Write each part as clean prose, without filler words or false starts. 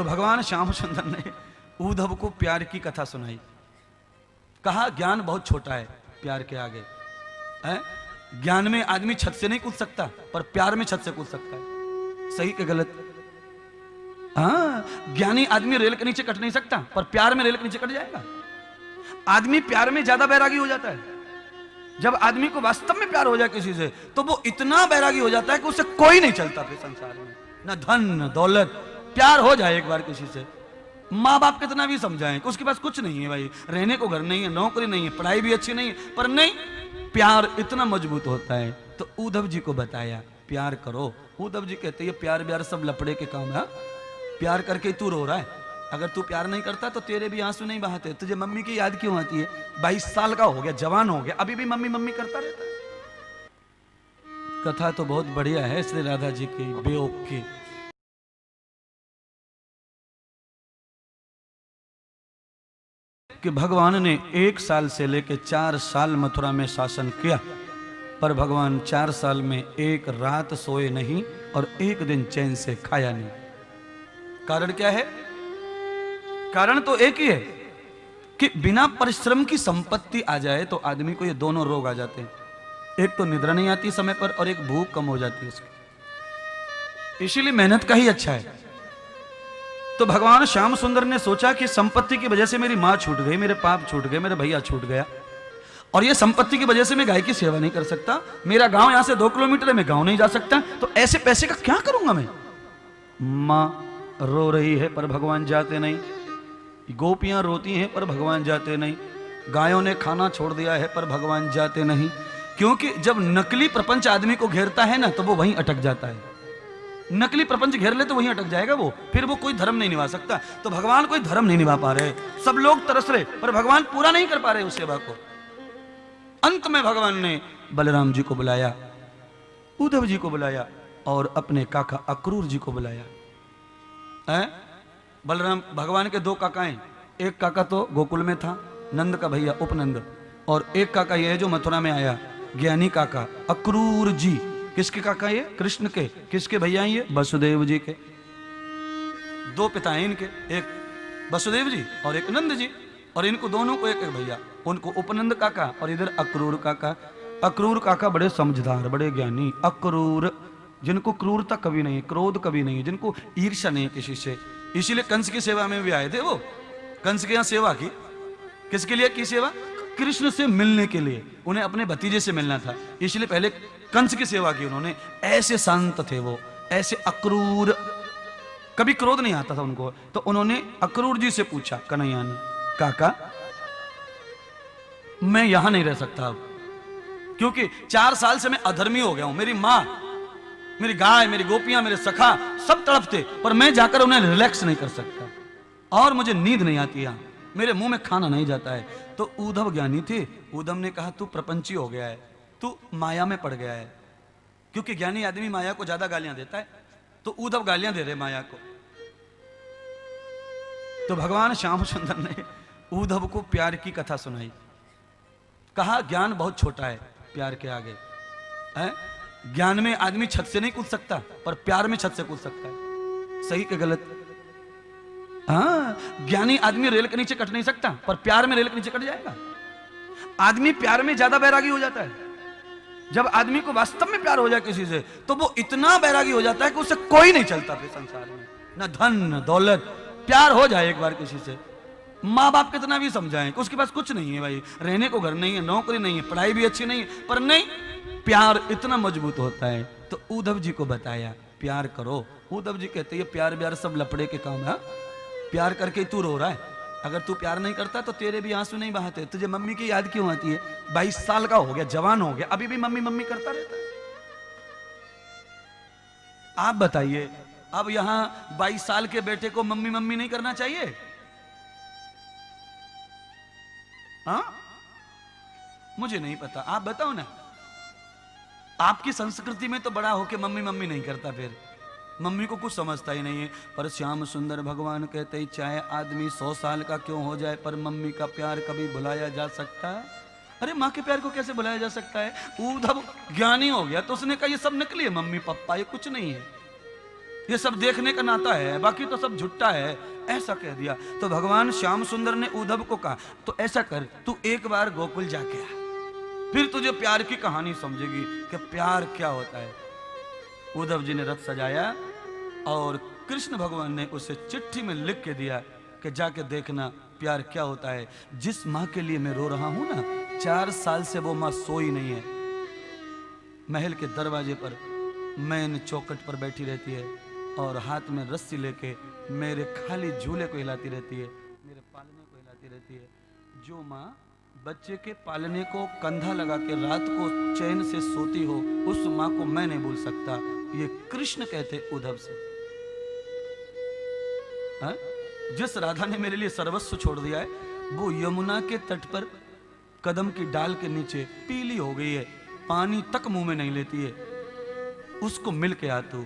तो भगवान श्याम सुंदर ने उद्धव को प्यार की कथा सुनाई। कहा ज्ञान बहुत छोटा है प्यार के आगे है? ज्ञान में आदमी छत से नहीं कूद सकता, पर प्यार में छत से कूद सकता है। सही के गलत? हाँ, ज्ञानी आदमी रेल के नीचे कट नहीं सकता, पर प्यार में रेल के नीचे कट जाएगा। आदमी प्यार में ज्यादा बैरागी हो जाता है। जब आदमी को वास्तव में प्यार हो जाए किसी से, तो वो इतना बैरागी हो जाता है कि उससे कोई नहीं चलता फिर संसार में, ना धन न दौलत। प्यार हो जाए एक बार किसी से, माँ बाप कितना भी समझाएं कि उसके पास कुछ नहीं है भाई, रहने को घर नहीं है, नौकरी नहीं है, पढ़ाई भी अच्छी नहीं है, पर नहीं, प्यार इतना मजबूत होता है। तो उद्धव जी को बताया प्यार करो। उद्धव जी कहते ये प्यार ब्यार सब लफड़े के काम है। प्यार करके तू रो रहा है, अगर तू प्यार नहीं करता तो तेरे भी आंसू नहीं बहाते। तुझे मम्मी की याद क्यों आती है? 22 साल का हो गया, जवान हो गया, अभी भी मम्मी मम्मी करता रहता है। कथा तो बहुत बढ़िया है श्री राधा जी की बेओक की। कि भगवान ने 1 साल से लेकर 4 साल मथुरा में शासन किया, पर भगवान 4 साल में एक रात सोए नहीं और एक दिन चैन से खाया नहीं। कारण क्या है? कारण तो एक ही है कि बिना परिश्रम की संपत्ति आ जाए तो आदमी को ये दोनों रोग आ जाते हैं। एक तो निद्रा नहीं आती समय पर, और एक भूख कम हो जाती है उसकी। इसीलिए मेहनत का ही अच्छा है। तो भगवान श्याम सुंदर ने सोचा कि संपत्ति की वजह से मेरी मां छूट गई, मेरे पाप छूट गए, मेरे भैया छूट गया, और ये संपत्ति की वजह से मैं गाय की सेवा नहीं कर सकता, मेरा गांव यहां से 2 किलोमीटर है, मैं गांव नहीं जा सकता, तो ऐसे पैसे का क्या करूंगा मैं? मां रो रही है पर भगवान जाते नहीं, गोपियां रोती हैं पर भगवान जाते नहीं, गायों ने खाना छोड़ दिया है पर भगवान जाते नहीं। क्योंकि जब नकली प्रपंच आदमी को घेरता है ना, तो वो वहीं अटक जाता है। नकली प्रपंच घेर ले तो वहीं अटक जाएगा वो, फिर वो कोई धर्म नहीं निभा सकता। तो भगवान कोई धर्म नहीं निभा पा रहे, सब लोग तरस रहे, पर भगवान पूरा नहीं कर पा रहे उस सेवा को। अंत में भगवान ने बलराम जी को बुलाया, उद्धव जी को बुलाया, और अपने काका अक्रूर जी को बुलाया। बलराम भगवान के 2 काका हैं, एक काका तो गोकुल में था, नंद का भैया उपनंद, और एक काका ये है जो मथुरा में आया, ज्ञानी काका अक्रूर जी। किसके काका ये? कृष्ण के। किसके भैया ये? वसुदेव जी के। 2 पिता हैं इनके, एक वसुदेव जी और एक नंद जी, और इनको दोनों को एक एक भैया, उनको उपनंद काका और इधर अक्रूर काका। अक्रूर काका बड़े समझदार, बड़े ज्ञानी। अक्रूर जिनको क्रूरता कभी नहीं, क्रोध कभी नहीं, जिनको ईर्ष्या नहीं किसी से। इसीलिए कंस की सेवा में भी आए थे वो। कंस के यहाँ सेवा की, किसके लिए की सेवा? कृष्ण से मिलने के लिए, उन्हें अपने भतीजे से मिलना था, इसलिए पहले कंस की सेवा की उन्होंने। ऐसे शांत थे वो, ऐसे अक्रूर, कभी क्रोध नहीं आता था उनको। तो उन्होंने अक्रूर जी से पूछा, कन्हैया ने, काका मैं यहां नहीं रह सकता अब, क्योंकि 4 साल से मैं अधर्मी हो गया हूं। मेरी मां, मेरी गाय, मेरी गोपियां, मेरे सखा सब तड़पते, पर मैं जाकर उन्हें रिलैक्स नहीं कर सकता, और मुझे नींद नहीं आती है, मेरे मुंह में खाना नहीं जाता है। तो उद्धव ज्ञानी थे, उद्धव ने कहा तू प्रपंची हो गया है, तू माया में पड़ गया है, क्योंकि ज्ञानी आदमी माया को ज्यादा गालियां देता है। तो उद्धव गालियां दे रहे माया को। तो भगवान श्याम सुंदर ने उद्धव को प्यार की कथा सुनाई। कहा ज्ञान बहुत छोटा है प्यार के आगे है? ज्ञान में आदमी छत से नहीं कूद सकता, पर प्यार में छत से कूद सकता है। सही के गलत? हाँ, ज्ञानी आदमी रेल के नीचे कट नहीं सकता, पर प्यार में रेल के नीचे कट जाएगा। आदमी प्यार में ज्यादा बैरागी हो जाता है। जब आदमी को वास्तव में प्यार हो जाए किसी से, तो वो इतना बैरागी हो जाता है कि उससे कोई नहीं चलता फिर संसार में, ना धन न दौलत। प्यार हो जाए एक बार किसी से, माँ बाप कितना भी समझाएं कि उसके पास कुछ नहीं है भाई, रहने को घर नहीं है, नौकरी नहीं है, पढ़ाई भी अच्छी नहीं है, पर नहीं, प्यार इतना मजबूत होता है। तो उद्धव जी को बताया प्यार करो। उद्धव जी कहते ये प्यार ब्यार सब लफड़े के काम है। प्यार करके तू रो रहा है, अगर तू प्यार नहीं करता तो तेरे भी आंसू नहीं बहाते। तुझे मम्मी की याद क्यों आती है? 22 साल का हो गया, जवान हो गया, अभी भी मम्मी मम्मी करता रहता है। आप बताइए, अब यहां 22 साल के बेटे को मम्मी मम्मी नहीं करना चाहिए? हाँ, मुझे नहीं पता, आप बताओ ना। आपकी संस्कृति में तो बड़ा होके मम्मी मम्मी नहीं करता, फिर मम्मी को कुछ समझता ही नहीं है। पर श्याम सुंदर भगवान कहते ही चाहे आदमी 100 साल का क्यों हो जाए, पर मम्मी का प्यार कभी भुलाया जा सकता है? अरे माँ के प्यार को कैसे भुलाया जा सकता है? उद्धव ज्ञानी हो गया तो उसने कहा ये सब नकली है, मम्मी पापा ये कुछ नहीं है, ये सब देखने का नाता है, बाकी तो सब झुट्टा है, ऐसा कह दिया। तो भगवान श्याम सुंदर ने उद्धव को कहा, तो ऐसा कर, तू एक बार गोकुल जाके आ, फिर तुझे प्यार की कहानी समझेगी कि प्यार क्या होता है। उद्धव जी ने रथ सजाया और कृष्ण भगवान ने उसे चिट्ठी में लिख के दिया कि जाके देखना प्यार क्या होता है। जिस माँ के लिए मैं रो रहा हूं ना, 4 साल से वो माँ सोई नहीं है, महल के दरवाजे पर मैन चौखट पर बैठी रहती है और हाथ में रस्सी लेके मेरे खाली झूले को हिलाती रहती है, मेरे पालने को हिलाती रहती है। जो माँ बच्चे के पालने को कंधा लगा के रात को चैन से सोती हो, उस माँ को मैं नहीं भूल सकता। ये कृष्ण कहते उद्धव से। हा? जिस राधा ने मेरे लिए सर्वस्व छोड़ दिया है, वो यमुना के तट पर कदम की डाल के नीचे पीली हो गई है, पानी तक मुंह में नहीं लेती है, उसको मिल के आ तू।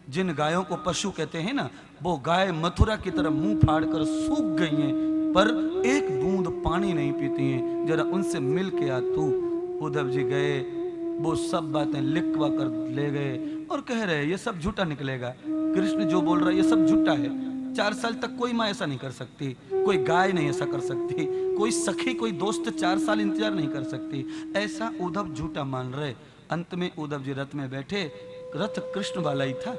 जिन गायों को पशु कहते हैं ना, वो गाय मथुरा की तरह मुंह फाड़ कर सूख गई हैं, पर एक बूंद पानी नहीं पीती हैं, जरा उनसे मिल के आ तू। उद्धव जी गए, वो सब बातें लिखवा कर ले गए और कह रहे ये सब झूठा निकलेगा, कृष्ण जो बोल रहा है ये सब झूठा है। 4 साल तक कोई माँ ऐसा नहीं कर सकती, कोई गाय नहीं ऐसा कर सकती, कोई सखी कोई दोस्त 4 साल इंतजार नहीं कर सकती, ऐसा उद्धव झूठा मान रहे। अंत में उद्धव जी रथ में बैठे, रथ कृष्ण वाला ही था।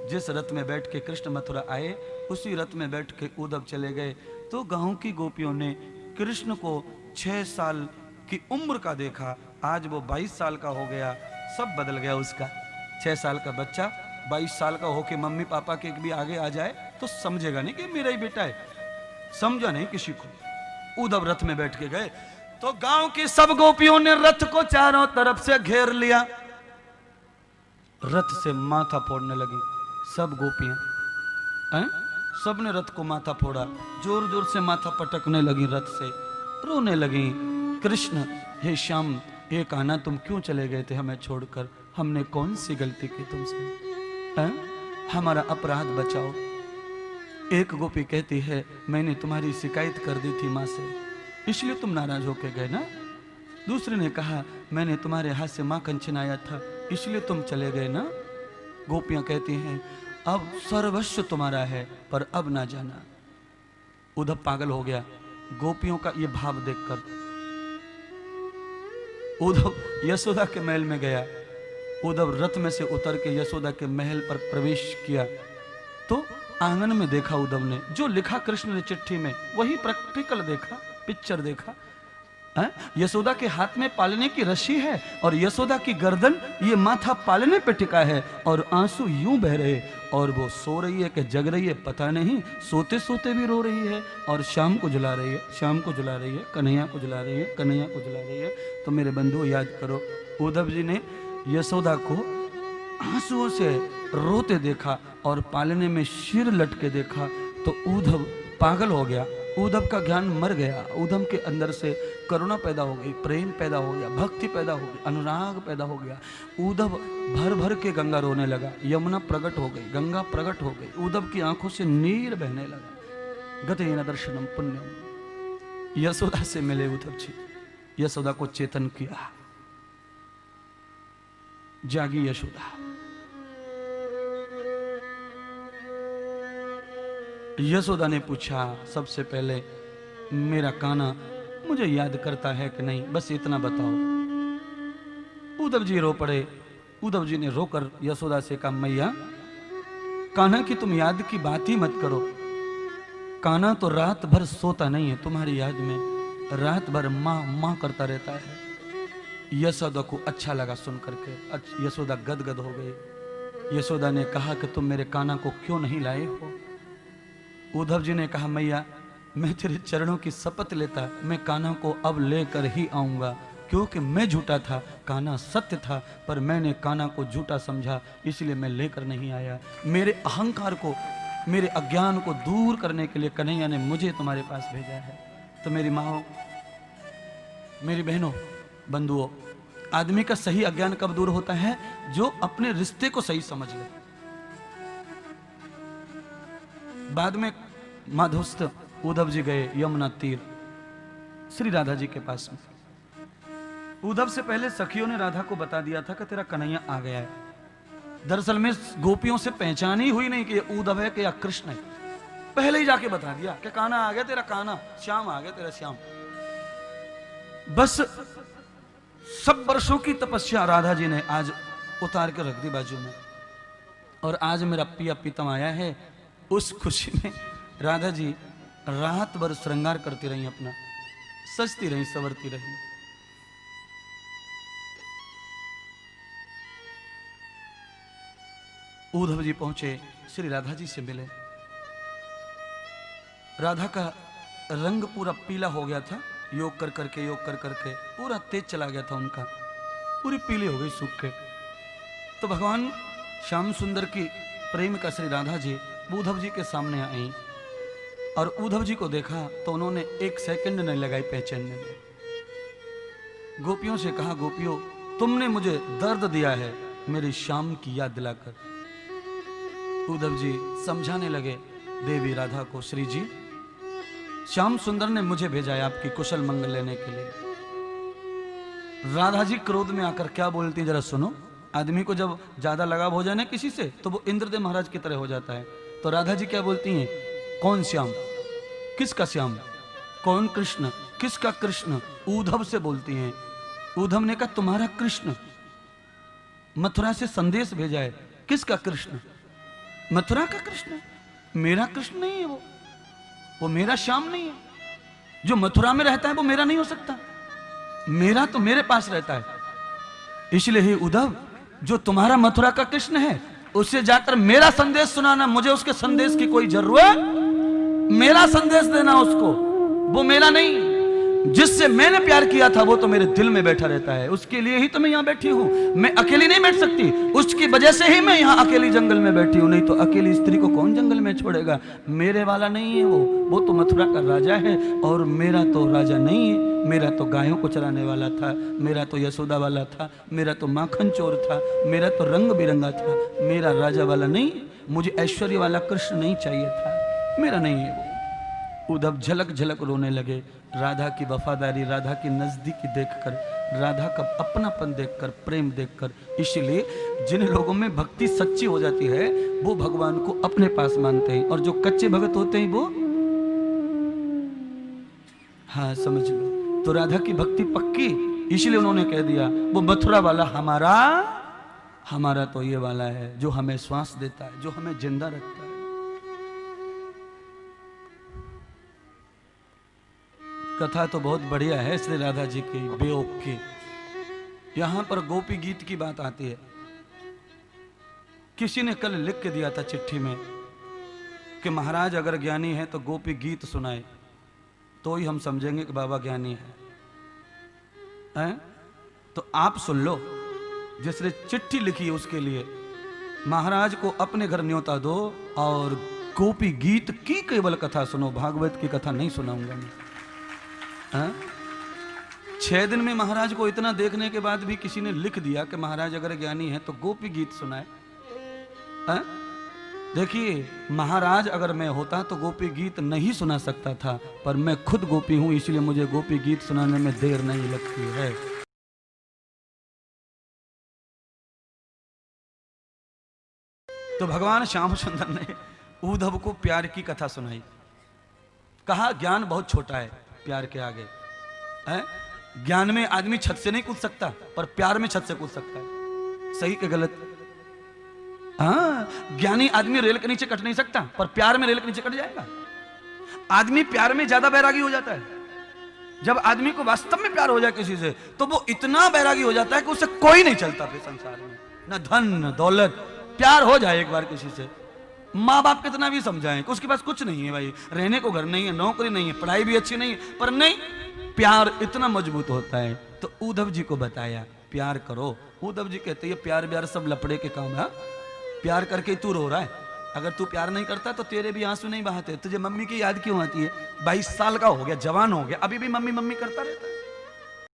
जिस रथ में बैठ के कृष्ण मथुरा आए, उसी रथ में बैठ के उद्धव चले गए। तो गांव की गोपियों ने कृष्ण को 6 साल की उम्र का देखा, आज वो 22 साल का हो गया, सब बदल गया उसका। 6 साल का बच्चा 22 साल का होके मम्मी पापा के भी आगे आ जाए तो समझेगा नहीं कि मेरा ही बेटा है, समझा नहीं किसी को। उद्धव रथ में बैठ के गए तो गांव की सब गोपियों ने रथ को चारों तरफ से घेर लिया, रथ से माथा फोड़ने लगी सब गोपियां। सब ने रथ को माथा फोड़ा, जोर जोर से माथा पटकने लगी, रथ से रोने लगी। कृष्ण, हे श्याम, हे कान्हा, तुम क्यों चले गए थे हमें छोड़कर? हमने कौन सी गलती की तुमसे? हमारा अपराध बचाओ। एक गोपी कहती है, मैंने तुम्हारी शिकायत कर दी थी माँ से, इसलिए तुम नाराज होके गए ना। दूसरे ने कहा, मैंने तुम्हारे हाथ से माखन छिनाया था, इसलिए तुम चले गए ना। गोपियां कहती हैं, अब सर्वस्व तुम्हारा है, पर अब ना जाना। उद्धव पागल हो गया गोपियों का ये भाव देखकर। उद्धव यशोदा के महल में गया। उद्धव रथ में से उतर के यशोदा के महल पर प्रवेश किया तो आंगन में देखा उद्धव ने, जो लिखा कृष्ण ने चिट्ठी में वही प्रैक्टिकल देखा, पिक्चर देखा। यशोदा के हाथ में पालने की रस्सी है और यशोदा की गर्दन, ये माथा पालने पे टिका है और आंसू यूं बह रहे, और वो सो रही है कि जग रही है पता नहीं, सोते सोते भी रो रही है और शाम को जला रही है, शाम को जला रही है, कन्हैया को जला रही है, कन्हैया को जला रही है। तो मेरे बंधु याद करो, उद्धव जी ने यशोदा को आंसुओं से रोते देखा और पालने में सिर लटके देखा तो उद्धव पागल हो गया। उद्धव का ज्ञान मर गया, उद्धव के अंदर से करुणा पैदा हो गई, प्रेम पैदा हो गया, भक्ति पैदा हो गई, अनुराग पैदा हो गया। उद्धव भर भर के गंगा रोने लगा, यमुना प्रकट हो गई, गंगा प्रकट हो गई, उद्धव की आंखों से नीर बहने लगा। गतेन दर्शनम पुण्यम। यशोदा से मिले उद्धव जी, यशोदा को चेतन किया। जागी यशोदा। यशोदा ने पूछा, सबसे पहले मेरा कान्हा मुझे याद करता है कि नहीं, बस इतना बताओ। उद्धव जी रो पड़े। उद्धव जी ने रोकर यशोदा से कहा, मैया कान्हा की तुम याद की बात ही मत करो, कान्हा तो रात भर सोता नहीं है तुम्हारी याद में, रात भर माँ माँ करता रहता है। यशोदा को अच्छा लगा सुन करके, यशोदा गदगद हो गई। यशोदा ने कहा कि तुम मेरे कान्हा को क्यों नहीं लाए हो? उद्धव जी ने कहा, मैया मैं तेरे चरणों की शपथ लेता, मैं कान्हा को अब लेकर ही आऊंगा, क्योंकि मैं झूठा था, कान्हा सत्य था, पर मैंने कान्हा को झूठा समझा, इसलिए मैं लेकर नहीं आया। मेरे अहंकार को, मेरे अज्ञान को दूर करने के लिए कन्हैया ने मुझे तुम्हारे पास भेजा है। तो मेरी माँ, मेरी बहनों, बंधुओं, आदमी का सही अज्ञान कब दूर होता है? जो अपने रिश्ते को सही समझ ले। बाद में माधुस्त उद्धव जी गए यमुना तीर श्री राधा जी के पास में। उद्धव से पहले सखियों ने राधा को बता दिया था कि तेरा कन्हैया आ गया है। दरअसल में गोपियों से पहचान ही हुई नहीं कि ये उद्धव है कि या कृष्ण है। पहले ही जाके बता दिया कि कान्हा आ गया तेरा कान्हा, श्याम आ गया तेरा श्याम। बस सब वर्षों की तपस्या राधा जी ने आज उतार के रख दी बाजू में, और आज मेरा पिया प्रीतम आया है। उस खुशी में राधा जी रात भर श्रृंगार करती रही, अपना सजती रही, संवरती रही। उद्धव जी पहुंचे, श्री राधा जी से मिले। राधा का रंग पूरा पीला हो गया था, योग कर करके पूरा तेज चला गया था उनका, पूरी पीली हो गई सूख के। तो भगवान श्याम सुंदर की प्रेम का श्री राधा जी उद्धव जी के सामने आई, और उद्धव जी को देखा तो उन्होंने एक सेकंड नहीं लगाई पहचानने में। गोपियों से कहा, गोपियों तुमने मुझे दर्द दिया है मेरी श्याम की याद दिलाकर। उद्धव जी समझाने लगे देवी राधा को, श्री जी श्याम सुंदर ने मुझे भेजा है आपकी कुशल मंगल लेने के लिए। राधा जी क्रोध में आकर क्या बोलती जरा सुनो। आदमी को जब ज्यादा लगाव हो जाए ना किसी से तो वो इंद्रदेव महाराज की तरह हो जाता है। तो राधा जी क्या बोलती हैं, कौन श्याम, किसका श्याम, कौन कृष्ण, किसका कृष्ण, उद्धव से बोलती हैं। उद्धव ने कहा तुम्हारा कृष्ण मथुरा से संदेश भेजा है, किसका कृष्ण, मथुरा का कृष्ण, मेरा कृष्ण नहीं है वो मेरा श्याम नहीं है। जो मथुरा में रहता है वो मेरा नहीं हो सकता, मेरा तो मेरे पास रहता है। इसलिए ही उद्धव जो तुम्हारा मथुरा का कृष्ण है उससे जाकर मेरा संदेश सुनाना, मुझे उसके संदेश की कोई जरूरत, मेरा संदेश देना उसको, वो मेरा नहीं। जिससे मैंने प्यार किया था वो तो मेरे दिल में बैठा रहता है, उसके लिए ही तो मैं यहाँ बैठी हूँ। मैं अकेली नहीं बैठ सकती, उसकी वजह से ही मैं यहाँ अकेली जंगल में बैठी हूँ, नहीं तो अकेली स्त्री को कौन जंगल में छोड़ेगा। मेरे वाला नहीं है वो तो मथुरा का राजा है, और मेरा तो राजा नहीं है। मेरा तो गायों को चराने वाला था, मेरा तो यशोदा वाला था, मेरा तो माखन चोर था, मेरा तो रंग बिरंगा था, मेरा राजा वाला नहीं। मुझे ऐश्वर्य वाला कृष्ण नहीं चाहिए था, मेरा नहीं है वो। उद्धव झलक झलक रोने लगे, राधा की वफादारी, राधा की नजदीकी देखकर, राधा का अपनापन देखकर, प्रेम देखकर। इसलिए जिन लोगों में भक्ति सच्ची हो जाती है वो भगवान को अपने पास मानते हैं, और जो कच्चे भगत होते हैं वो, हाँ समझ लो। तो राधा की भक्ति पक्की, इसलिए उन्होंने कह दिया वो मथुरा वाला हमारा तो ये वाला है जो हमें श्वास देता है, जो हमें जिंदा रखता है। कथा तो बहुत बढ़िया है श्री राधा जी की बेओक की। यहां पर गोपी गीत की बात आती है। किसी ने कल लिख के दिया था चिट्ठी में कि महाराज अगर ज्ञानी है तो गोपी गीत सुनाए तो ही हम समझेंगे कि बाबा ज्ञानी है? तो आप सुन लो, जिसने चिट्ठी लिखी है उसके लिए, महाराज को अपने घर न्योता दो और गोपी गीत की केवल कथा सुनो, भागवत की कथा नहीं सुनाऊंगा मैं। 6 दिन में महाराज को इतना देखने के बाद भी किसी ने लिख दिया कि महाराज अगर ज्ञानी है तो गोपी गीत सुनाए। देखिए महाराज अगर मैं होता तो गोपी गीत नहीं सुना सकता था, पर मैं खुद गोपी हूं इसलिए मुझे गोपी गीत सुनाने में देर नहीं लगती है। तो भगवान श्याम सुंदर ने उद्धव को प्यार की कथा सुनाई। कहा ज्ञान बहुत छोटा है प्यार के आगे है? ज्ञान में आदमी छत से नहीं कूद सकता, पर प्यार में छत से कूद सकता है। सही के गलत? हाँ, ज्ञानी आदमी रेल के नीचे कट नहीं सकता, पर प्यार में रेल के नीचे कट जाएगा। आदमी प्यार में ज्यादा बैरागी हो जाता है। जब आदमी को वास्तव में प्यार हो जाए किसी से तो वो इतना बैरागी हो जाता है कि उससे कोई नहीं चलता फिर संसार में, ना धन न दौलत। प्यार हो जाए एक बार किसी से, माँ बाप कितना भी समझाएं कि उसके पास कुछ नहीं है भाई, रहने को घर नहीं है, नौकरी नहीं है, पढ़ाई भी अच्छी नहीं है, पर नहीं, प्यार इतना मजबूत होता है। तो उद्धव जी को बताया प्यार करो। उद्धव जी कहते हैं प्यार व्यार सब लपड़े के काम है। प्यार करके तू रो रहा है, अगर तू प्यार नहीं करता तो तेरे भी आंसू नहीं बहाते। तुझे मम्मी की याद क्यों आती है? 22 साल का हो गया, जवान हो गया, अभी भी मम्मी मम्मी करता रहता है।